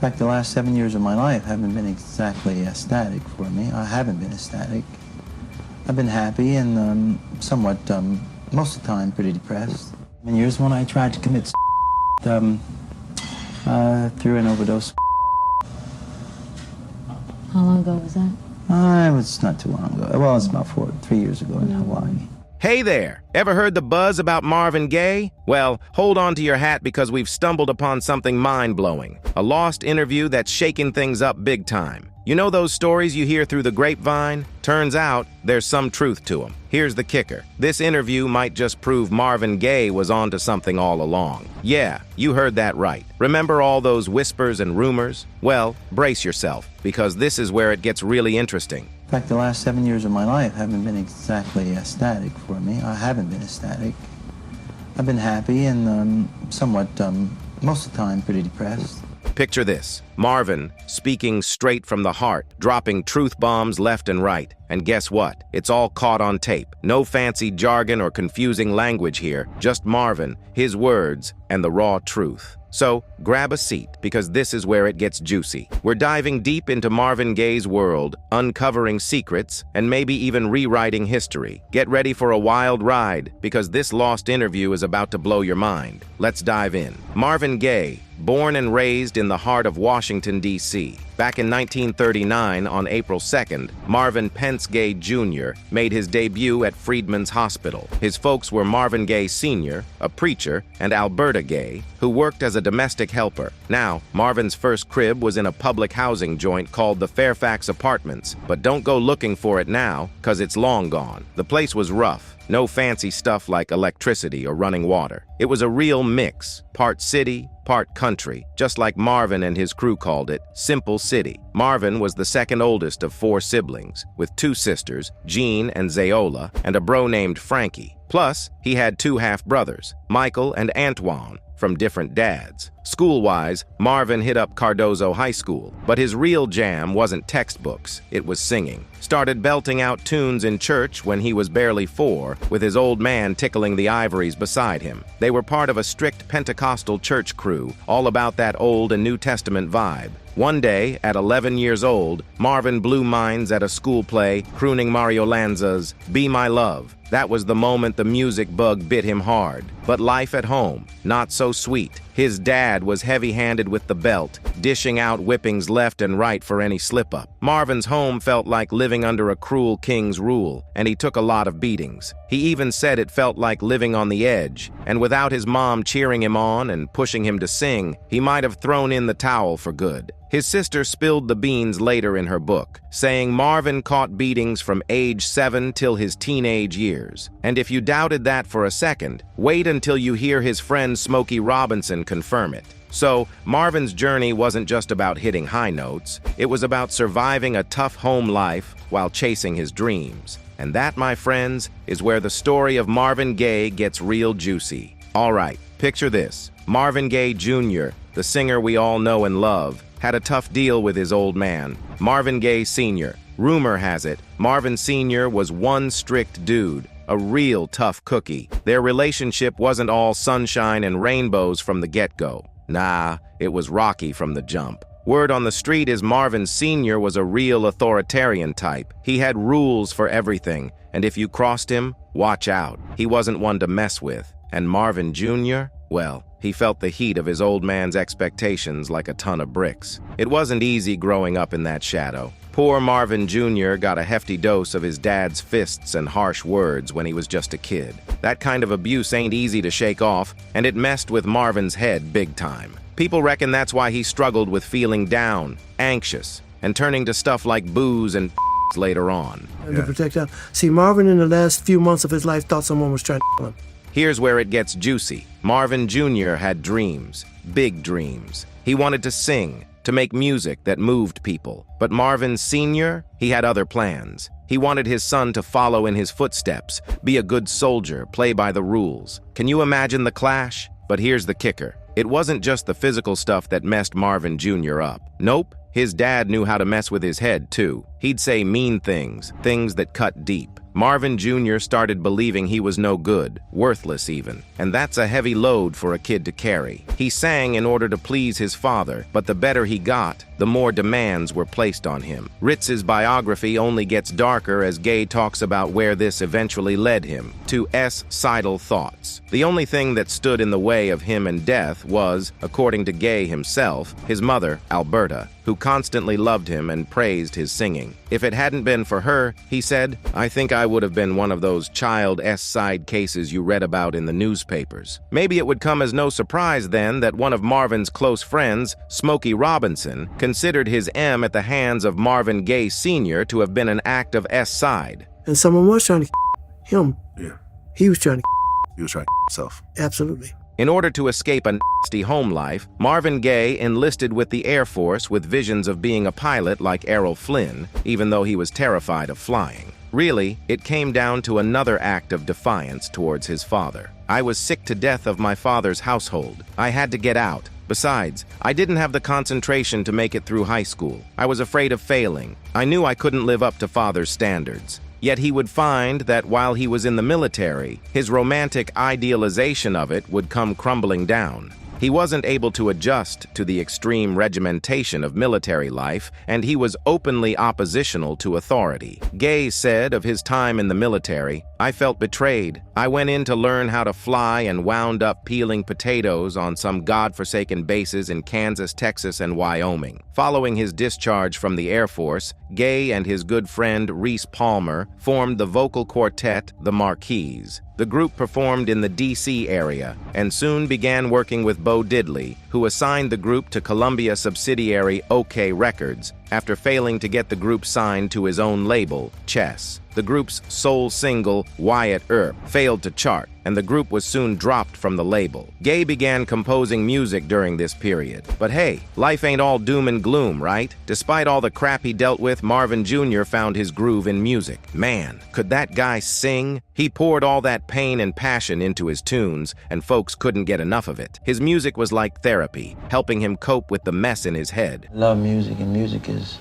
In fact, the last 7 years of my life haven't been exactly ecstatic for me. I haven't been ecstatic. I've been happy and somewhat, most of the time, pretty depressed. In years when I tried to commit through an overdose. How long ago was that? It was not too long ago. Well, it's about 3 years ago in Hawaii. Hey there! Ever heard the buzz about Marvin Gaye? Well, hold on to your hat because we've stumbled upon something mind-blowing. A lost interview that's shaking things up big time. You know those stories you hear through the grapevine? Turns out, there's some truth to them. Here's the kicker. This interview might just prove Marvin Gaye was onto something all along. Yeah, you heard that right. Remember all those whispers and rumors? Well, brace yourself, because this is where it gets really interesting. In fact, the last 7 years of my life haven't been exactly ecstatic for me. I haven't been ecstatic. I've been happy and somewhat, most of the time, pretty depressed. Picture this. Marvin, speaking straight from the heart, dropping truth bombs left and right. And guess what? It's all caught on tape. No fancy jargon or confusing language here. Just Marvin, his words, and the raw truth. So, grab a seat, because this is where it gets juicy. We're diving deep into Marvin Gaye's world, uncovering secrets, and maybe even rewriting history. Get ready for a wild ride, because this lost interview is about to blow your mind. Let's dive in. Marvin Gaye, born and raised in the heart of Washington, D.C. Back in 1939, on April 2nd, Marvin Pence Gaye Jr. made his debut at Freedman's Hospital. His folks were Marvin Gaye Sr., a preacher, and Alberta Gaye, who worked as a domestic helper. Now, Marvin's first crib was in a public housing joint called the Fairfax Apartments, but don't go looking for it now, cause it's long gone. The place was rough. No fancy stuff like electricity or running water. It was a real mix, part city, part country, just like Marvin and his crew called it, Simple City. Marvin was the second oldest of 4 siblings, with 2 sisters, Jean and Zayola, and a bro named Frankie. Plus, he had 2 half-brothers, Michael and Antoine, from different dads. School-wise, Marvin hit up Cardozo High School, but his real jam wasn't textbooks, it was singing. Started belting out tunes in church when he was barely 4, with his old man tickling the ivories beside him. They were part of a strict Pentecostal church crew, all about that Old and New Testament vibe. One day, at 11 years old, Marvin blew minds at a school play, crooning Mario Lanza's "Be My Love." That was the moment the music bug bit him hard. But life at home, not so sweet. His dad was heavy-handed with the belt, dishing out whippings left and right for any slip-up. Marvin's home felt like living under a cruel king's rule, and he took a lot of beatings. He even said it felt like living on the edge, and without his mom cheering him on and pushing him to sing, he might have thrown in the towel for good. His sister spilled the beans later in her book, saying Marvin caught beatings from age 7 till his teenage years. And if you doubted that for a second, wait until you hear his friend Smokey Robinson confirm it. So, Marvin's journey wasn't just about hitting high notes, it was about surviving a tough home life while chasing his dreams. And that, my friends, is where the story of Marvin Gaye gets real juicy. All right, picture this. Marvin Gaye Jr., the singer we all know and love, had a tough deal with his old man, Marvin Gaye Sr. Rumor has it, Marvin Sr. was one strict dude, a real tough cookie. Their relationship wasn't all sunshine and rainbows from the get-go. Nah, it was rocky from the jump. Word on the street is Marvin Sr. was a real authoritarian type. He had rules for everything, and if you crossed him, watch out. He wasn't one to mess with. And Marvin Jr., well, he felt the heat of his old man's expectations like a ton of bricks. It wasn't easy growing up in that shadow. Poor Marvin Jr. got a hefty dose of his dad's fists and harsh words when he was just a kid. That kind of abuse ain't easy to shake off, and it messed with Marvin's head big time. People reckon that's why he struggled with feeling down, anxious, and turning to stuff like booze and later on. To protect him. See, Marvin in the last few months of his life thought someone was trying to kill him. Here's where it gets juicy. Marvin Jr. had dreams, big dreams. He wanted to sing, to make music that moved people. But Marvin Sr., he had other plans. He wanted his son to follow in his footsteps, be a good soldier, play by the rules. Can you imagine the clash? But here's the kicker. It wasn't just the physical stuff that messed Marvin Jr. up. Nope. His dad knew how to mess with his head, too. He'd say mean things, things that cut deep. Marvin Jr. started believing he was no good, worthless even, and that's a heavy load for a kid to carry. He sang in order to please his father, but the better he got, the more demands were placed on him. Ritz's biography only gets darker as Gaye talks about where this eventually led him, to suicidal thoughts. The only thing that stood in the way of him and death was, according to Gaye himself, his mother, Alberta, who constantly loved him and praised his singing. If it hadn't been for her, he said, I think I would have been one of those child S-side cases you read about in the newspapers. Maybe it would come as no surprise then that one of Marvin's close friends, Smokey Robinson, considered his M at the hands of Marvin Gaye Sr. to have been an act of S-side. And someone was trying to him. Yeah. He was trying to He was trying to himself. Absolutely. In order to escape a nasty home life, Marvin Gaye enlisted with the Air Force with visions of being a pilot like Errol Flynn, even though he was terrified of flying. Really, it came down to another act of defiance towards his father. I was sick to death of my father's household. I had to get out. Besides, I didn't have the concentration to make it through high school. I was afraid of failing. I knew I couldn't live up to father's standards. Yet he would find that while he was in the military, his romantic idealization of it would come crumbling down. He wasn't able to adjust to the extreme regimentation of military life, and he was openly oppositional to authority. Gaye said of his time in the military, I felt betrayed. I went in to learn how to fly and wound up peeling potatoes on some godforsaken bases in Kansas, Texas, and Wyoming. Following his discharge from the Air Force, Gaye and his good friend Reese Palmer formed the vocal quartet, the Marquis. The group performed in the D.C. area and soon began working with Bo Diddley, who assigned the group to Columbia subsidiary OK Records after failing to get the group signed to his own label, Chess. The group's sole single, Wyatt Earp, failed to chart, and the group was soon dropped from the label. Gaye began composing music during this period. But hey, life ain't all doom and gloom, right? Despite all the crap he dealt with, Marvin Jr. found his groove in music. Man, could that guy sing? He poured all that pain and passion into his tunes, and folks couldn't get enough of it. His music was like therapy, helping him cope with the mess in his head. I love music, and music is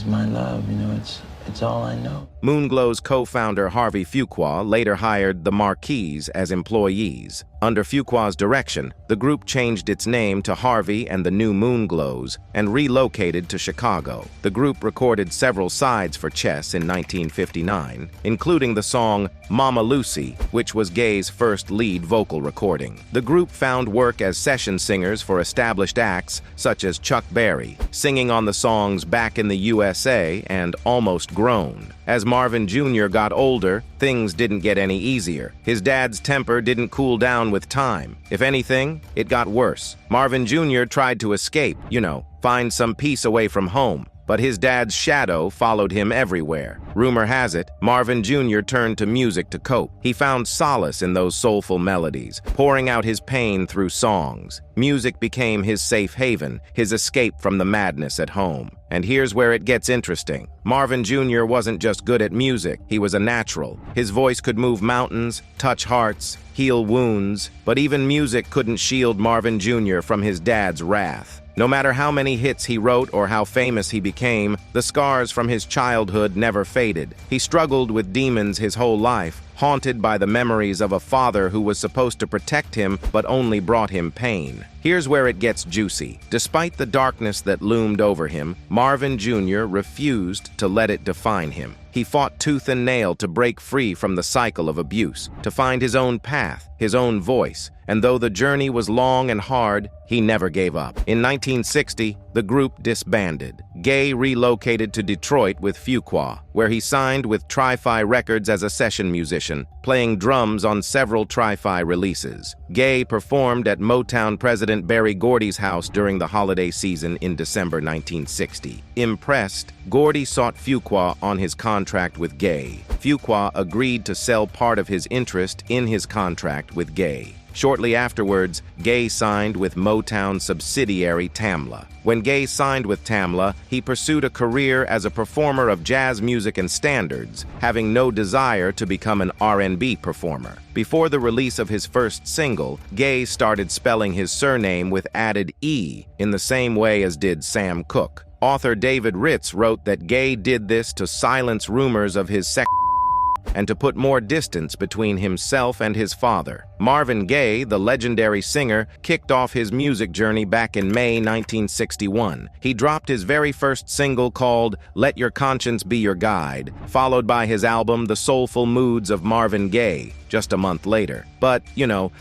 my love, you know, it's all I know. Moonglow's co-founder Harvey Fuqua later hired the Marquis as employees. Under Fuqua's direction, the group changed its name to Harvey and the New Moonglows and relocated to Chicago. The group recorded several sides for Chess in 1959, including the song Mama Lucy, which was Gaye's first lead vocal recording. The group found work as session singers for established acts such as Chuck Berry, singing on the songs Back in the USA and Almost Grown. As Marvin Jr. got older, things didn't get any easier. His dad's temper didn't cool down with time. If anything, it got worse. Marvin Jr. tried to escape, find some peace away from home. But his dad's shadow followed him everywhere. Rumor has it, Marvin Jr. turned to music to cope. He found solace in those soulful melodies, pouring out his pain through songs. Music became his safe haven, his escape from the madness at home. And here's where it gets interesting. Marvin Jr. wasn't just good at music, he was a natural. His voice could move mountains, touch hearts, heal wounds, but even music couldn't shield Marvin Jr. from his dad's wrath. No matter how many hits he wrote or how famous he became, the scars from his childhood never faded. He struggled with demons his whole life, haunted by the memories of a father who was supposed to protect him but only brought him pain. Here's where it gets juicy. Despite the darkness that loomed over him, Marvin Jr. refused to let it define him. He fought tooth and nail to break free from the cycle of abuse, to find his own path, his own voice. And though the journey was long and hard, he never gave up. In 1960, the group disbanded. Gaye relocated to Detroit with Fuqua, where he signed with Tri-Fi Records as a session musician, playing drums on several Tri-Fi releases. Gaye performed at Motown President Berry Gordy's house during the holiday season in December 1960. Impressed, Gordy sought Fuqua on his contract with Gaye. Fuqua agreed to sell part of his interest in his contract with Gaye. Shortly afterwards, Gaye signed with Motown subsidiary Tamla. When Gaye signed with Tamla, he pursued a career as a performer of jazz music and standards, having no desire to become an R&B performer. Before the release of his first single, Gaye started spelling his surname with added E, in the same way as did Sam Cooke. Author David Ritz wrote that Gaye did this to silence rumors of his sex and to put more distance between himself and his father. Marvin Gaye, the legendary singer, kicked off his music journey back in May 1961. He dropped his very first single called Let Your Conscience Be Your Guide, followed by his album The Soulful Moods of Marvin Gaye just a month later. But,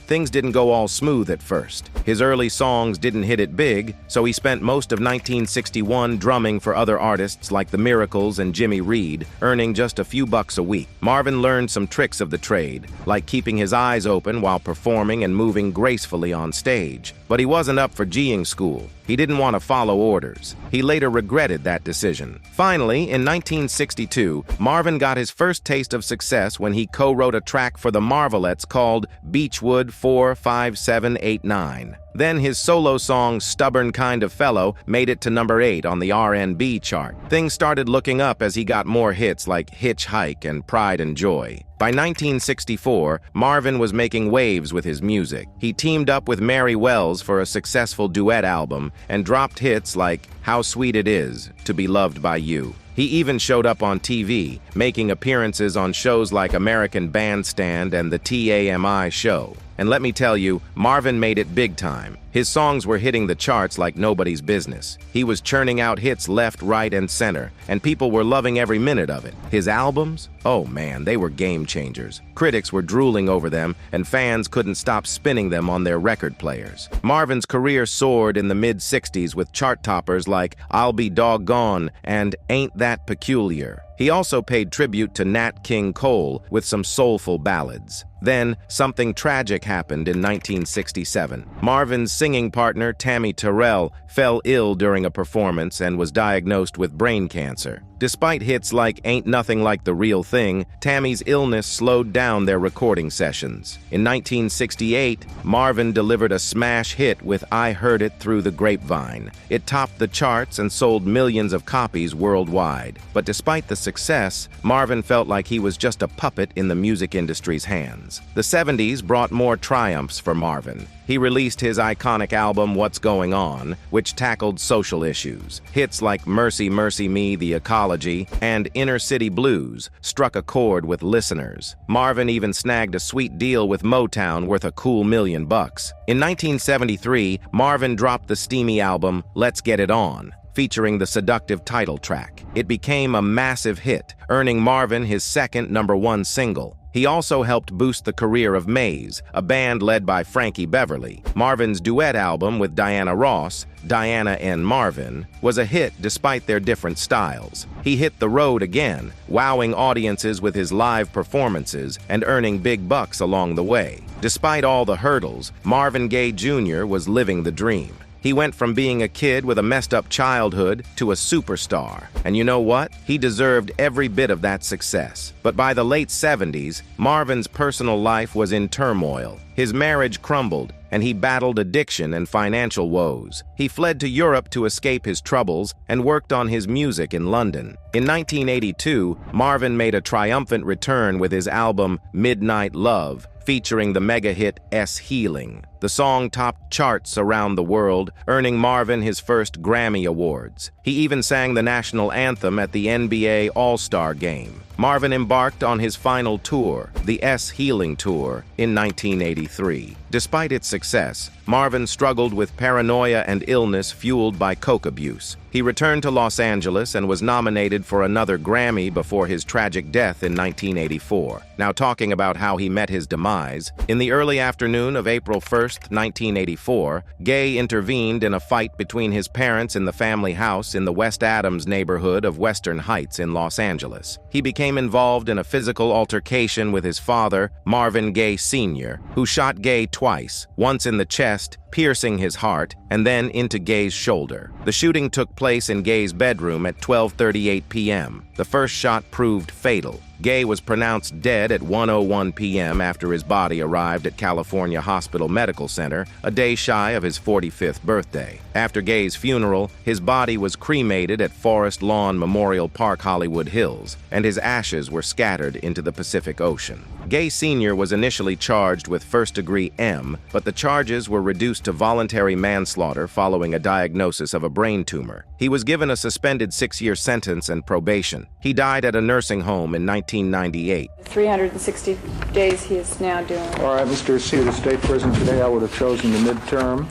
things didn't go all smooth at first. His early songs didn't hit it big, so he spent most of 1961 drumming for other artists like The Miracles and Jimmy Reed, earning just a few bucks a week. Marvin learned some tricks of the trade, like keeping his eyes open while performing and moving gracefully on stage. But he wasn't up for G-ing school. He didn't want to follow orders. He later regretted that decision. Finally, in 1962, Marvin got his first taste of success when he co-wrote a track for the Marvelettes called Beechwood 45789. Then his solo song Stubborn Kind of Fellow made it to number 8 on the R&B chart. Things started looking up as he got more hits like Hitchhike and Pride and Joy. By 1964, Marvin was making waves with his music. He teamed up with Mary Wells for a successful duet album and dropped hits like How Sweet It Is to Be Loved by You. He even showed up on TV, making appearances on shows like American Bandstand and The TAMI Show. And let me tell you, Marvin made it big time. His songs were hitting the charts like nobody's business. He was churning out hits left, right, and center, and people were loving every minute of it. His albums? Oh man, they were game changers. Critics were drooling over them, and fans couldn't stop spinning them on their record players. Marvin's career soared in the mid-60s with chart toppers like I'll Be Doggone and Ain't That Peculiar. He also paid tribute to Nat King Cole with some soulful ballads. Then, something tragic happened in 1967. Marvin's singing partner, Tammy Terrell, fell ill during a performance and was diagnosed with brain cancer. Despite hits like Ain't Nothing Like the Real Thing, Tammy's illness slowed down their recording sessions. In 1968, Marvin delivered a smash hit with I Heard It Through the Grapevine. It topped the charts and sold millions of copies worldwide. But despite the success, Marvin felt like he was just a puppet in the music industry's hands. The 70s brought more triumphs for Marvin. He released his iconic album What's Going On, which tackled social issues. Hits like Mercy, Mercy Me, The Ecology, and Inner City Blues struck a chord with listeners. Marvin even snagged a sweet deal with Motown worth a cool $1 million. In 1973, Marvin dropped the steamy album Let's Get It On, featuring the seductive title track. It became a massive hit, earning Marvin his second #1 single. He also helped boost the career of Maze, a band led by Frankie Beverly. Marvin's duet album with Diana Ross, Diana and Marvin, was a hit despite their different styles. He hit the road again, wowing audiences with his live performances and earning big bucks along the way. Despite all the hurdles, Marvin Gaye Jr. was living the dream. He went from being a kid with a messed up childhood to a superstar. And you know what? He deserved every bit of that success. But by the late 70s, Marvin's personal life was in turmoil. His marriage crumbled, and he battled addiction and financial woes. He fled to Europe to escape his troubles and worked on his music in London. In 1982, Marvin made a triumphant return with his album Midnight Love, featuring the mega hit S Healing. The song topped charts around the world, earning Marvin his first Grammy Awards. He even sang the national anthem at the NBA All-Star Game. Marvin embarked on his final tour, the S Healing Tour, in 1983. Despite its success, Marvin struggled with paranoia and illness fueled by coke abuse. He returned to Los Angeles and was nominated for another Grammy before his tragic death in 1984. Now, talking about how he met his demise, in the early afternoon of April 1st, 1984, Gaye intervened in a fight between his parents in the family house in the West Adams neighborhood of Western Heights in Los Angeles. He became involved in a physical altercation with his father, Marvin Gaye Sr., who shot Gaye twice, once in the chest, piercing his heart, and then into Gaye's shoulder. The shooting took place in Gaye's bedroom at 12:38 p.m. The first shot proved fatal. Gaye was pronounced dead at 1:01 p.m. after his body arrived at California Hospital Medical Center, a day shy of his 45th birthday. After Gaye's funeral, his body was cremated at Forest Lawn Memorial Park, Hollywood Hills, and his ashes were scattered into the Pacific Ocean. Gaye Sr. was initially charged with first-degree M, but the charges were reduced to voluntary manslaughter following a diagnosis of a brain tumor. He was given a suspended 6-year sentence and probation. He died at a nursing home in 1998. 360 days he is now doing. All right, Mr. C, the state prison today, I would have chosen the midterm.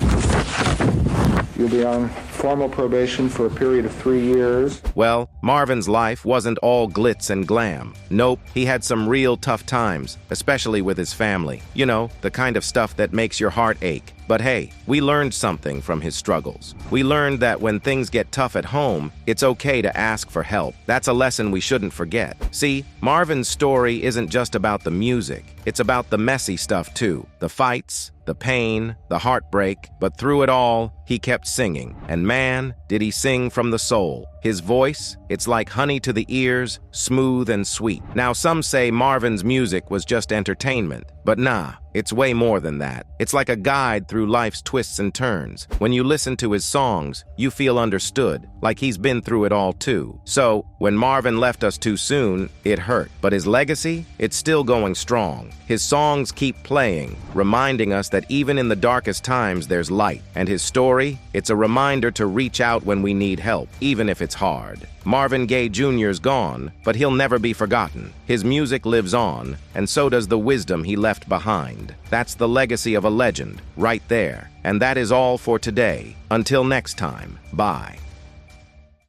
You'll be on formal probation for a period of 3 years. Well, Marvin's life wasn't all glitz and glam. Nope, he had some real tough times, especially with his family. You know, the kind of stuff that makes your heart ache. But hey, we learned something from his struggles. We learned that when things get tough at home, it's okay to ask for help. That's a lesson we shouldn't forget. See, Marvin's story isn't just about the music. It's about the messy stuff too. The fights, the pain, the heartbreak. But through it all, he kept singing. And man, did he sing from the soul. His voice, it's like honey to the ears, smooth and sweet. Now, some say Marvin's music was just entertainment. But nah, it's way more than that. It's like a guide through life's twists and turns. When you listen to his songs, you feel understood, like he's been through it all too. So, when Marvin left us too soon, it hurt. But his legacy, it's still going strong. His songs keep playing, reminding us that even in the darkest times, there's light. And his story, it's a reminder to reach out when we need help, even if it's hard. Marvin Gaye Jr.'s gone, but he'll never be forgotten. His music lives on, and so does the wisdom he left behind. That's the legacy of a legend, right there. And that is all for today. Until next time, bye.